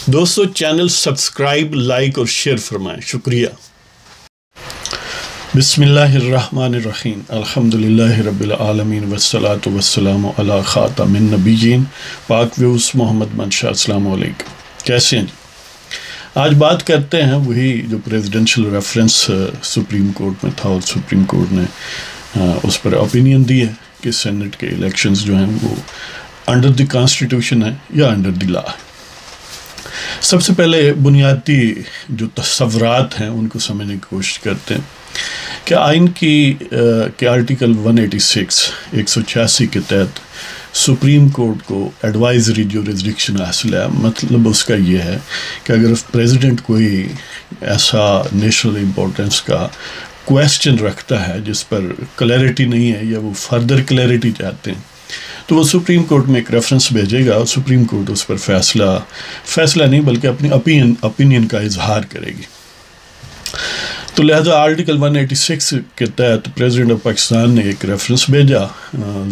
دوستو channel subscribe like اور share فرمائیں، شکریہ۔ بسم اللہ الرحمن الرحیم، الحمدللہ رب العالمین والصلاة والسلام علی خاتم النبیین پاک ویوس محمد منشا۔ السلام علیکم، کیسے ہیں جی؟ آج بات کرتے ہیں وہی جو پریزیڈنشل ریفرنس سپریم کورٹ میں تھا، اور سپریم کورٹ نے اس پر اوپینین دی ہے کہ سینٹ کے الیکشنز جو ہیں وہ انڈر دی کانسٹیٹیوشن ہے یا انڈر دی لا ہے۔ سب سے پہلے بنیادی جو تصورات ہیں ان کو سمجھنے کی کوشش کرتے ہیں کہ آئین کے آرٹیکل 186 کے تحت سپریم کورٹ کو ایڈوائزری جورسڈکشن حاصل ہے۔ مطلب اس کا یہ ہے کہ اگر پریزیڈنٹ کوئی ایسا نیشنل امپورٹنس کا کویسچن رکھتا ہے جس پر کلیئرٹی نہیں ہے یا وہ فردر کلیئرٹی چاہتے ہیں تو وہ سپریم کورٹ میں ایک ریفرنس بھیجے گا اور سپریم کورٹ اس پر فیصلہ نہیں بلکہ اپنی اپینین کا اظہار کرے گی۔ تو لہذا آرٹیکل 186 کے تحت پریزیڈنٹ آف پاکستان نے ایک ریفرنس بھیجا۔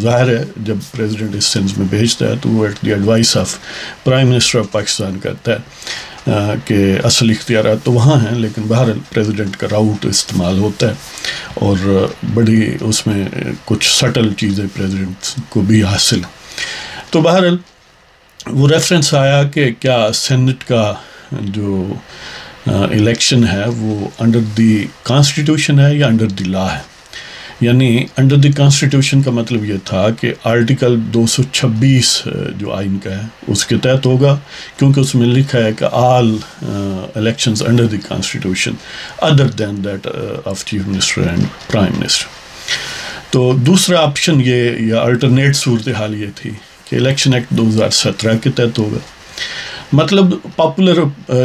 ظاہر ہے جب پریزیڈنٹ اس سینس میں بھیجتا ہے تو وہ at the advice of prime minister of Pakistan کرتا ہے کہ اصل اختیارات تو وہاں ہیں، لیکن بہرحال پریزیڈنٹ کا راؤٹ استعمال ہوتا ہے اور بڑی اس میں کچھ سٹل چیزیں پریزیڈنٹ کو بھی حاصل ہیں۔ تو بہرحال وہ ریفرنس آیا کہ کیا سینٹ کا جو الیکشن ہے وہ انڈر دی کانسٹیٹیوشن ہے یا انڈر دی لا ہے۔ یعنی انڈر دی کانسٹیٹیوشن کا مطلب یہ تھا کہ آرٹیکل 226 جو آئین کا ہے اس کے تحت ہوگا، کیونکہ اس میں لکھا ہے کہ all elections under the constitution other than that of chief minister and prime minister. تو دوسرا آپشن یہ یا الٹرنیٹ صورتحال یہ تھی کہ الیکشن ایکٹ 2017 کے تحت ہوگا۔ مطلب پاپولر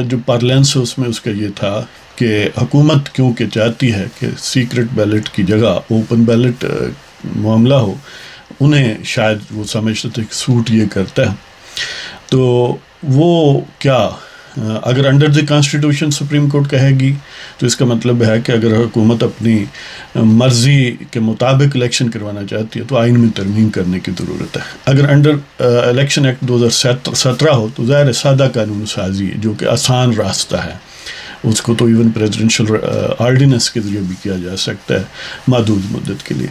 جو پارلنس ہے اس میں اس کا یہ تھا کہ حکومت کیونکہ چاہتی ہے کہ سیکرٹ بیلٹ کی جگہ اوپن بیلٹ معاملہ ہو، انہیں شاید وہ سمجھتے تھے کہ سوٹ یہ کرتا ہے۔ تو وہ کیا اگر under the constitution supreme court کہے گی تو اس کا مطلب ہے کہ اگر حکومت اپنی مرضی کے مطابق الیکشن کروانا چاہتی ہے تو آئین میں ترمیم کرنے کی ضرورت ہے۔ اگر انڈر الیکشن ایکٹ 2017 ہو تو ظاہر سادہ قانون سازی جو کہ آسان راستہ ہے، اس کو تو ایون پریزیڈنشل آرڈیننس کے ذریعے بھی کیا جا سکتا ہے محدود مدت کے لیے۔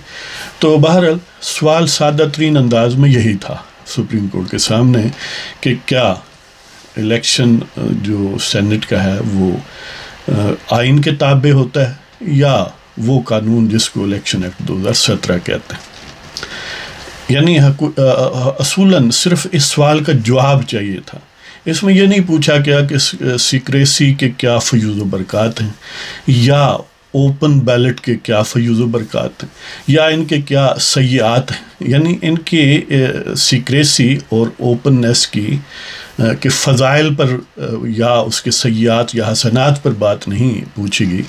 تو بہرحال سوال سادہ ترین انداز میں یہی تھا سپریم کورٹ کے سامنے کہ کیا الیکشن جو سینٹ کا ہے وہ آئین کے تابع ہوتا ہے یا وہ قانون جس کو الیکشن ایکٹ 2017 کہتے ہیں۔ یعنی اصولاً صرف اس سوال کا جواب چاہیے تھا۔ اس میں یہ نہیں پوچھا گیا کہ سیکریسی کے کیا فیوز و برکات ہیں یا اوپن بیلٹ کے کیا فیوز و برکات ہیں یا ان کے کیا سیئات ہیں۔ یعنی ان کی سیکریسی اور اوپننس کے فضائل پر یا اس کے سیئات یا حسنات پر بات نہیں پوچھی گئی،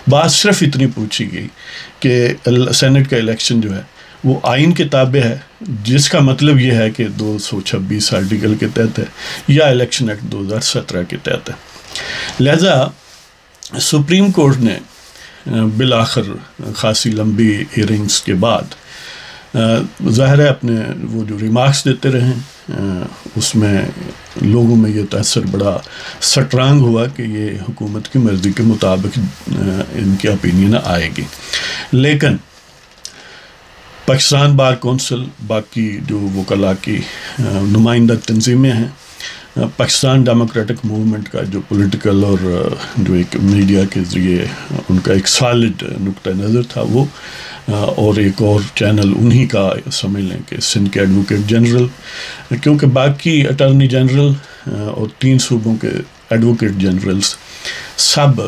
بات صرف اتنی پوچھی گئی کہ سینٹ کا الیکشن جو ہے وہ آئین کے تابع ہے، جس کا مطلب یہ ہے کہ 226 آرٹیکل کے تحت ہے یا الیکشن ایکٹ 2017 کے تحت ہے۔ لہذا سپریم کورٹ نے بالآخر خاصی لمبی ہیئرنگز کے بعد ظاہر ہے اپنے وہ جو ریمارکس دیتے رہے اس میں لوگوں میں یہ تاثر بڑا سٹرانگ ہوا کہ یہ حکومت کی مرضی کے مطابق ان کی اپینین آئے گی۔ لیکن پاکستان بار کونسل، باقی جو وکلاء کی نمائندہ تنظیمیں ہیں، پاکستان ڈیموکریٹک موومنٹ کا جو پولیٹیکل اور جو ایک میڈیا کے ذریعے ان کا ایک سالڈ نقطہ نظر تھا وہ، اور ایک اور چینل انہی کا سمجھ لیں کہ سندھ کے ایڈوکیٹ جنرل، کیونکہ باقی اٹارنی جنرل اور 3 صوبوں کے ایڈوکیٹ جنرلز سب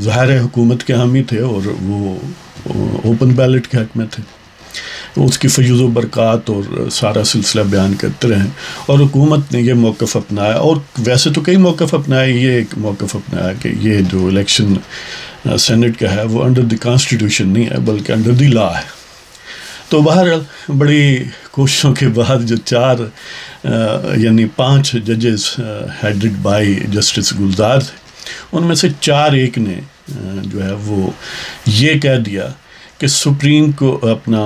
ظاہر حکومت کے حامی تھے اور وہ اوپن بیلٹ کے حق میں تھے، اس کی فیوز و برکات اور سارا سلسلہ بیان کرتے رہے، اور حکومت نے یہ موقف اپنایا، اور ویسے تو کئی موقف اپنائے، یہ ایک موقف اپنایا کہ یہ جو الیکشن سینٹ کا ہے وہ انڈر دی کانسٹیٹیوشن نہیں ہے بلکہ انڈر دی لا ہے۔ تو بہرحال بڑی کوششوں کے بعد جو 5 ججز ہیڈڈ بائی جسٹس گلزار تھے، ان میں سے 4 نے جو ہے وہ یہ کہہ دیا کہ سپریم کو اپنا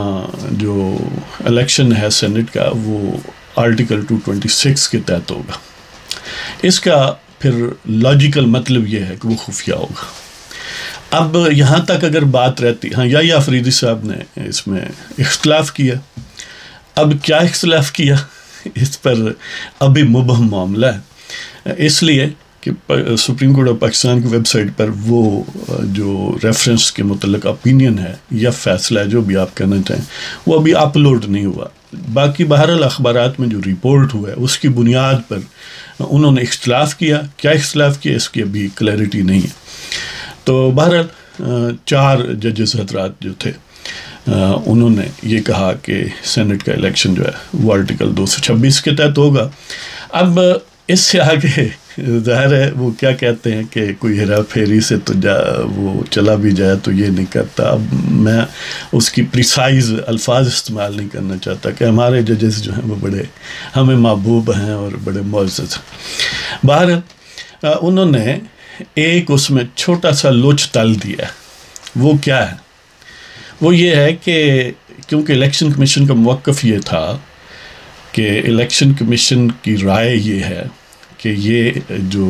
جو الیکشن ہے سینٹ کا وہ آرٹیکل 226 کے تحت ہوگا۔ اس کا پھر لاجیکل مطلب یہ ہے کہ وہ خفیہ ہوگا۔ اب یہاں تک اگر بات رہتی، ہاں یا آفریدی صاحب نے اس میں اختلاف کیا۔ اب کیا اختلاف کیا اس پر ابھی مبہم معاملہ ہے، اس لیے کہ سپریم کورٹ آف پاکستان کی ویب سائٹ پر وہ جو ریفرنس کے متعلق اپینین ہے یا فیصلہ ہے، جو بھی آپ کہنا چاہیں، وہ ابھی اپلوڈ نہیں ہوا۔ باقی بہرحال اخبارات میں جو رپورٹ ہوا ہے اس کی بنیاد پر انہوں نے اختلاف کیا۔ کیا اختلاف کیا اس کی ابھی کلیئرٹی نہیں ہے۔ تو بہرحال 4 ججز حضرات جو تھے انہوں نے یہ کہا کہ سینٹ کا الیکشن جو ہے وہ آرٹیکل 226 کے تحت ہوگا۔ اب اس سے آگے ظاہر ہے وہ کیا کہتے ہیں کہ کوئی ہیرا پھیری سے تو وہ چلا بھی جائے تو یہ نہیں کرتا۔ اب میں اس کی پریسائز الفاظ استعمال نہیں کرنا چاہتا کہ ہمارے ججز جو ہیں وہ بڑے ہمیں محبوب ہیں اور بڑے معزز ہیں۔ بہرحال انہوں نے ایک اس میں چھوٹا سا لوچ تل دیا ہے۔ وہ کیا ہے؟ وہ یہ ہے کہ کیونکہ الیکشن کمیشن کا موقف یہ تھا کہ الیکشن کمیشن کی رائے یہ ہے کہ یہ جو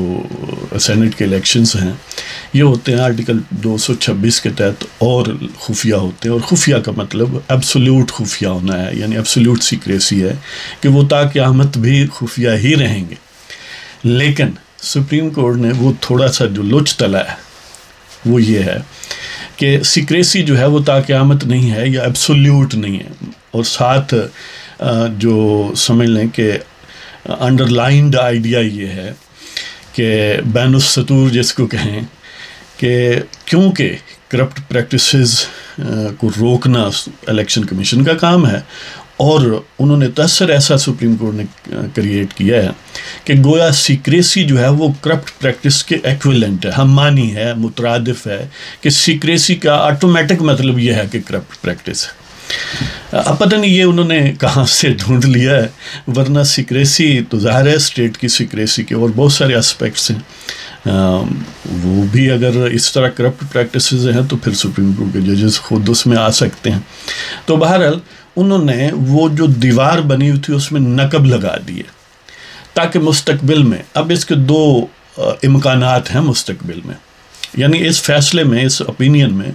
سینٹ کے الیکشنز ہیں یہ ہوتے ہیں آرٹیکل 226 کے تحت اور خفیہ ہوتے ہیں، اور خفیہ کا مطلب ایبسولیوٹ خفیہ ہونا ہے، یعنی ایبسولیوٹ سیکریسی ہے کہ وہ تا قیامت بھی خفیہ ہی رہیں گے۔ لیکن سپریم کورٹ نے وہ تھوڑا سا جو لچ تلا ہے وہ یہ ہے کہ سیکریسی جو ہے وہ تا قیامت نہیں ہے یا ایبسولیوٹ نہیں ہے، اور ساتھ جو سمجھ لیں کہ انڈر لائنڈ آئیڈیا یہ ہے کہ بین السطور جس کو کہیں کہ کیونکہ کرپٹ پریکٹسز کو روکنا الیکشن کمیشن کا کام ہے، اور انہوں نے تاثر ایسا سپریم کورٹ نے کریٹ کیا ہے کہ گویا سیکریسی جو ہے وہ کرپٹ پریکٹس کے ایکویلنٹ ہے، ہم مانی ہے، مترادف ہے، کہ سیکریسی کا آٹومیٹک مطلب یہ ہے کہ کرپٹ پریکٹس ہے۔ اب پتہ نہیں یہ انہوں نے کہاں سے ڈھونڈ لیا ہے، ورنہ سیکریسی تو ظاہر ہے اسٹیٹ کی سیکریسی کے اور بہت سارے اسپیکٹس ہیں، وہ بھی اگر اس طرح کرپٹ پریکٹسز ہیں تو پھر سپریم کورٹ کے ججز خود اس میں آ سکتے ہیں۔ تو بہرحال انہوں نے وہ جو دیوار بنی ہوئی تھی اس میں نقب لگا دیے تاکہ مستقبل میں، اب اس کے 2 امکانات ہیں مستقبل میں، یعنی اس فیصلے میں، اس اپینین میں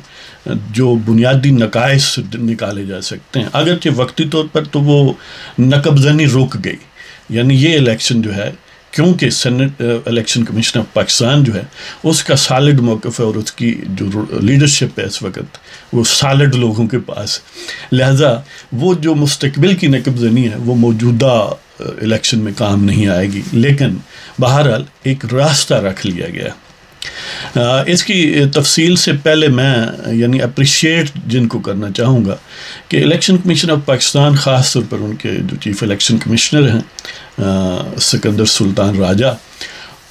جو بنیادی نقائص نکالے جا سکتے ہیں، اگرچہ وقتی طور پر تو وہ نقب زنی رک گئی، یعنی یہ الیکشن جو ہے کیونکہ Saint election commission of Pakistan جو ہے اس کا سالڈ موقف ہے اور اس کی جو لیڈرشپ ہے اس وقت وہ سالڈ لوگوں کے پاس، لہذا وہ جو مستقبل کی نقب زنی ہے وہ موجودہ الیکشن میں کام نہیں آئے گی، لیکن بہرحال ایک راستہ رکھ لیا گیا۔ اس کی تفصیل سے پہلے میں یعنی اپریشیٹ جن کو کرنا چاہوں گا کہ الیکشن کمیشن آف پاکستان، خاص طور پر ان کے جو چیف الیکشن کمشنر ہیں سکندر سلطان راجہ،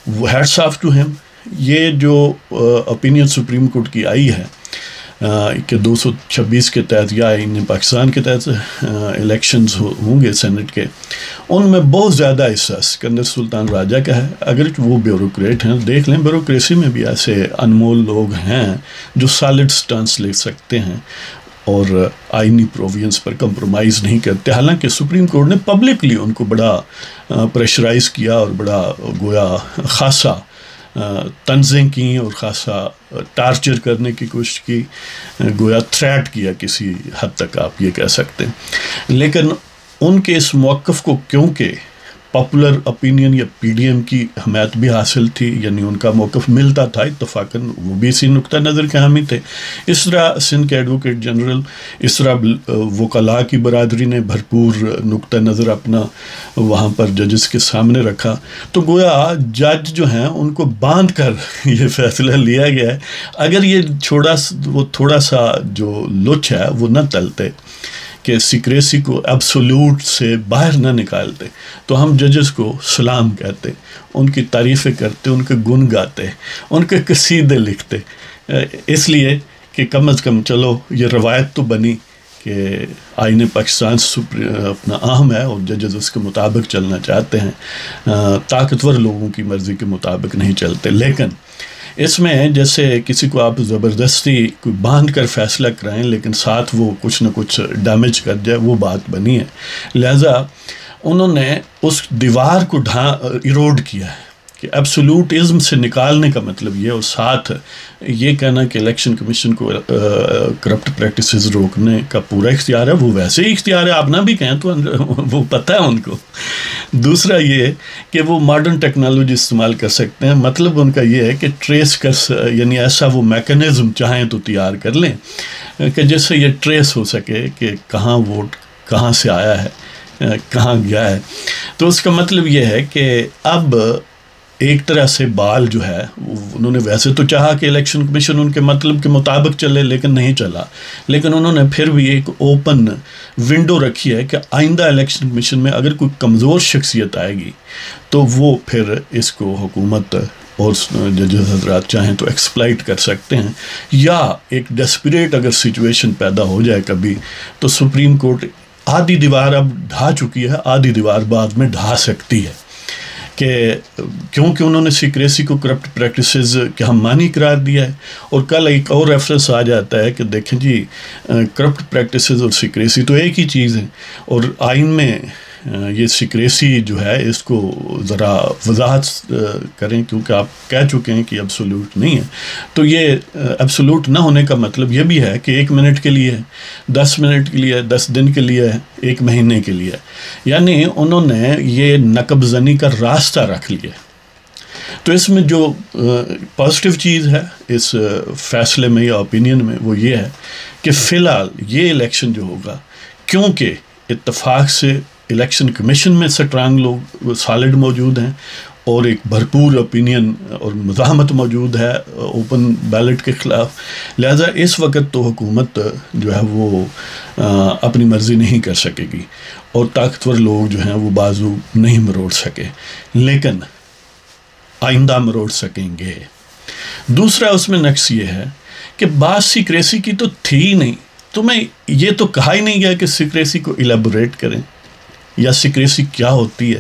وہ ہیٹس آف ٹو ہم، یہ جو اپینین سپریم کورٹ کی آئی ہے کہ 226 کے تحت یا آئین پاکستان کے تحت الیکشنز ہوں گے سینٹ کے، ان میں بہت زیادہ حصہ سکندر سلطان راجہ کا ہے۔ اگر وہ بیوروکریٹ ہیں، دیکھ لیں بیوروکریسی میں بھی ایسے انمول لوگ ہیں جو سالڈ سٹانس لے سکتے ہیں اور آئینی پرووینس پر کمپرومائز نہیں کرتے، حالانکہ سپریم کورٹ نے پبلکلی ان کو بڑا پریشرائز کیا اور بڑا گویا خاصا تنزیں کی اور خاصا ٹارچر کرنے کی کوشش کی، گویا تھریٹ کیا کسی حد تک آپ یہ کہہ سکتے ہیں۔ لیکن ان کے اس موقف کو کیونکہ پاپولر اپینین یا پی ڈی ایم کی حمایت بھی حاصل تھی، یعنی ان کا موقف ملتا تھا اتفاقاً، وہ بھی اسی نقطہ نظر کے حامی تھے، اس طرح سندھ کے ایڈوکیٹ جنرل، اس طرح وکلاء کی برادری نے بھرپور نقطہ نظر اپنا وہاں پر ججز کے سامنے رکھا، تو گویا جج جو ہیں ان کو باندھ کر یہ فیصلہ لیا گیا ہے۔ اگر یہ تھوڑا سا جو لچ ہے وہ نہ تلتے کہ سیکریسی کو ایبسولوٹ سے باہر نہ نکالتے تو ہم ججز کو سلام کہتے، ان کی تعریفیں کرتے، ان کے گن گاتے، ان کے قصیدے لکھتے، اس لیے کہ کم از کم چلو یہ روایت تو بنی کہ آئین پاکستان اپنا اہم ہے اور ججز اس کے مطابق چلنا چاہتے ہیں، طاقتور لوگوں کی مرضی کے مطابق نہیں چلتے۔ لیکن اس میں جیسے کسی کو آپ زبردستی کوئی باندھ کر فیصلہ کرائیں لیکن ساتھ وہ کچھ نہ کچھ ڈیمیج کر جائے، وہ بات بنی ہے، لہذا انہوں نے اس دیوار کو ایروڈ کیا ہے کہ ایبسولوٹزم سے نکالنے کا مطلب یہ، اور ساتھ یہ کہنا کہ الیکشن کمیشن کو کرپٹ پریکٹسز روکنے کا پورا اختیار ہے، وہ ویسے ہی اختیار ہے، آپ نہ بھی کہیں تو وہ پتہ ہے ان کو۔ دوسرا یہ کہ وہ ماڈرن ٹیکنالوجی استعمال کر سکتے ہیں، مطلب ان کا یہ ہے کہ ٹریس یعنی ایسا وہ میکانزم چاہیں تو تیار کر لیں کہ جس سے یہ ٹریس ہو سکے کہ کہاں ووٹ کہاں سے آیا ہے، کہاں گیا ہے۔ تو اس کا مطلب یہ ہے کہ اب ایک طرح سے بال جو ہے، انہوں نے ویسے تو چاہا کہ الیکشن کمیشن ان کے مطلب کے مطابق چلے، لیکن نہیں چلا، لیکن انہوں نے پھر بھی ایک اوپن ونڈو رکھی ہے کہ آئندہ الیکشن کمیشن میں اگر کوئی کمزور شخصیت آئے گی تو وہ پھر اس کو حکومت اور ججز حضرات چاہیں تو ایکسپلائٹ کر سکتے ہیں، یا ایک ڈیسپریٹ اگر سچویشن پیدا ہو جائے کبھی تو سپریم کورٹ آدھی دیوار اب ڈھا چکی ہے، آدھی دیوار بعد میں ڈھا سکتی ہے، کہ کیونکہ انہوں نے سیکریسی کو کرپٹ پریکٹسز کے ہم مانی قرار دیا ہے۔ اور کل ایک اور ریفرنس آ جاتا ہے کہ دیکھیں جی کرپٹ پریکٹسز اور سیکریسی تو ایک ہی چیز ہے، اور آئین میں یہ سیکریسی جو ہے اس کو ذرا وضاحت کریں، کیونکہ آپ کہہ چکے ہیں کہ ایبسولوٹ نہیں ہے۔ تو یہ ایبسولوٹ نہ ہونے کا مطلب یہ بھی ہے کہ 1 منٹ کے لیے، 10 منٹ کے لیے، 10 دن کے لیے، 1 مہینے کے لیے، یعنی انہوں نے یہ نقب زنی کا راستہ رکھ لیا۔ تو اس میں جو پازیٹیو چیز ہے اس فیصلے میں یا اوپینین میں وہ یہ ہے کہ فی الحال یہ الیکشن جو ہوگا، کیونکہ اتفاق سے الیکشن کمیشن میں سٹرانگ لوگ سالڈ موجود ہیں اور ایک بھرپور اوپینین اور مزاحمت موجود ہے اوپن بیلٹ کے خلاف، لہذا اس وقت تو حکومت جو ہے وہ اپنی مرضی نہیں کر سکے گی اور طاقتور لوگ جو ہیں وہ بازو نہیں مروڑ سکے، لیکن آئندہ مروڑ سکیں گے۔ دوسرا اس میں نقص یہ ہے کہ بعض سیکریسی کی تو تھی ہی نہیں، تو میں یہ تو کہا ہی نہیں گیا کہ سیکریسی کو ایلیبوریٹ کریں یا سیکریسی کیا ہوتی ہے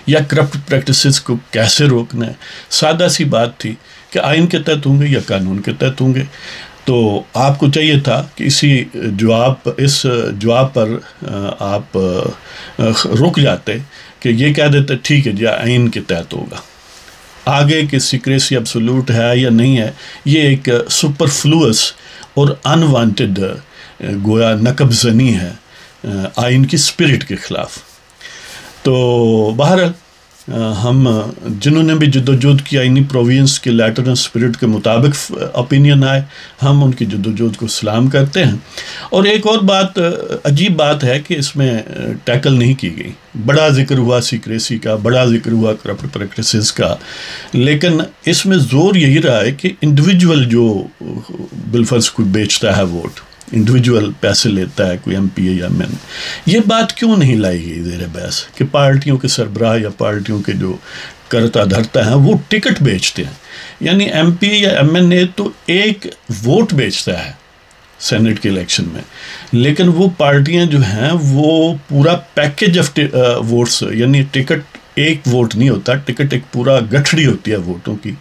یا کرپٹ پریکٹسز کو کیسے روکنا ہے۔ سادہ سی بات تھی کہ آئین کے تحت ہوں گے یا قانون کے تحت ہوں گے۔ تو آپ کو چاہیے تھا کہ اس جواب پر آپ رک جاتے کہ یہ کہہ دیتے ٹھیک ہے جی آئین کے تحت ہوگا۔ آگے کہ سیکریسی ایبسولوٹ ہے یا نہیں ہے، یہ ایک سپرفلوس اور انوانٹڈ گویا نقب زنی ہے آئین کی اسپرٹ کے خلاف۔ تو بہرحال ہم جنہوں نے بھی جدوجہد کی آئینی پرووینس کے لیٹر اینڈ اسپرٹ کے مطابق اوپینین آئے، ہم ان کی جدوجہد کو سلام کرتے ہیں۔ اور ایک اور بات عجیب بات ہے کہ اس میں ٹیکل نہیں کی گئی، بڑا ذکر ہوا سیکریسی کا، بڑا ذکر ہوا کرپٹ پریکٹسز کا، لیکن اس میں زور یہی رہا ہے کہ انڈیویجول جو بالفرض کوئی بیچتا ہے ووٹ، انڈیویجول پیسے لیتا ہے کوئی ایم پی اے یا ایم این اے، یہ بات کیوں نہیں لائی گئی زیر بحث کہ پارٹیوں کے سربراہ یا پارٹیوں کے جو کرتا دھرتا ہیں وہ ٹکٹ بیچتے ہیں، یعنی ایم پی اے یا ایم این اے تو ایک ووٹ بیچتا ہے سینٹ کے الیکشن میں، لیکن وہ پارٹیاں جو ہیں وہ پورا پیکج آف ووٹس، یعنی ٹکٹ ایک ووٹ نہیں ہوتا، ٹکٹ ایک پورا گٹھڑی ہوتی ہے ووٹوں کی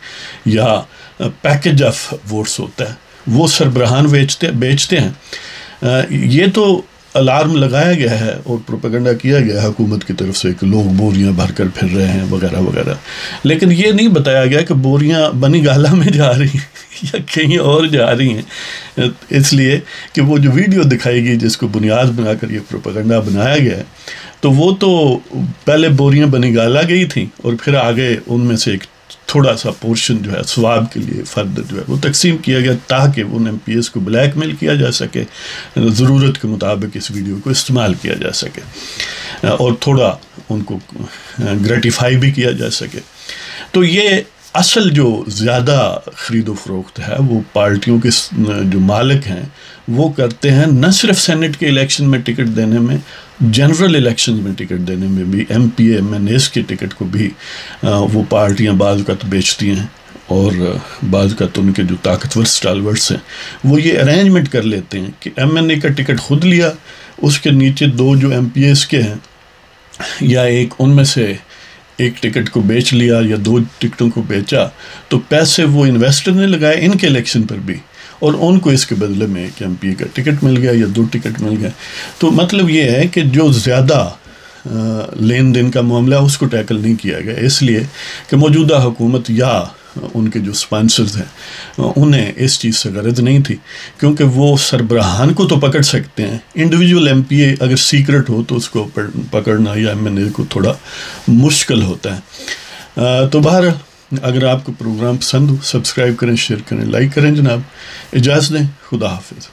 یا پیکج آف ووٹس ہوتا ہے، وہ سربراہان بیچتے ہیں۔ یہ تو الارم لگایا گیا ہے اور پروپیگنڈا کیا گیا ہے حکومت کی طرف سے کہ لوگ بوریاں بھر کر پھر رہے ہیں وغیرہ وغیرہ، لیکن یہ نہیں بتایا گیا کہ بوریاں بنی گالہ میں جا رہی ہیں یا کہیں اور جا رہی ہیں، اس لیے کہ وہ جو ویڈیو دکھائی گئی جس کو بنیاد بنا کر یہ پروپیگنڈا بنایا گیا ہے، تو وہ تو پہلے بوریاں بنی گالہ گئی تھیں اور پھر آگے ان میں سے ایک تھوڑا سا پورشن جو ہے ثواب کے لیے فرد جو ہے وہ تقسیم کیا گیا تاکہ ان ایم پی ایس کو بلیک میل کیا جا سکے، ضرورت کے مطابق اس ویڈیو کو استعمال کیا جا سکے اور تھوڑا ان کو گریٹیفائی بھی کیا جا سکے۔ تو یہ اصل جو زیادہ خرید و فروخت ہے وہ پارٹیوں کے جو مالک ہیں وہ کرتے ہیں، نہ صرف سینٹ کے الیکشن میں ٹکٹ دینے میں، جنرل الیکشن میں ٹکٹ دینے میں بھی، M P A M N S کے ٹکٹ کو بھی وہ پارٹیاں بعض اوقات بیچتی ہیں، اور بعض اوقات ان کے جو طاقتور اسٹالورٹس ہیں وہ یہ ارینجمنٹ کر لیتے ہیں کہ ایم این اے کا ٹکٹ خود لیا، اس کے نیچے 2 جو ایم پی ایس کے ہیں یا ایک ان میں سے ایک ٹکٹ کو بیچ لیا یا 2 ٹکٹوں کو بیچا، تو پیسے وہ انویسٹر نے لگائے ان کے الیکشن پر بھی، اور ان کو اس کے بدلے میں ایک ایم پی اے کا ٹکٹ مل گیا یا 2 ٹکٹ مل گئے۔ تو مطلب یہ ہے کہ جو زیادہ لین دین کا معاملہ اس کو ٹیکل نہیں کیا گیا، اس لیے کہ موجودہ حکومت یا ان کے جو سپانسرز ہیں انہیں اس چیز سے غرض نہیں تھی، کیونکہ وہ سربراہان کو تو پکڑ سکتے ہیں، انڈیویجول ایم پی اے اگر سیکرٹ ہو تو اس کو پکڑنا یا ایم این اے کو تھوڑا مشکل ہوتا ہے۔ تو بہرحال اگر آپ کو پروگرام پسند ہو سبسکرائب کریں، شیئر کریں، لائک کریں جناب۔ اجازت دیں، خدا حافظ۔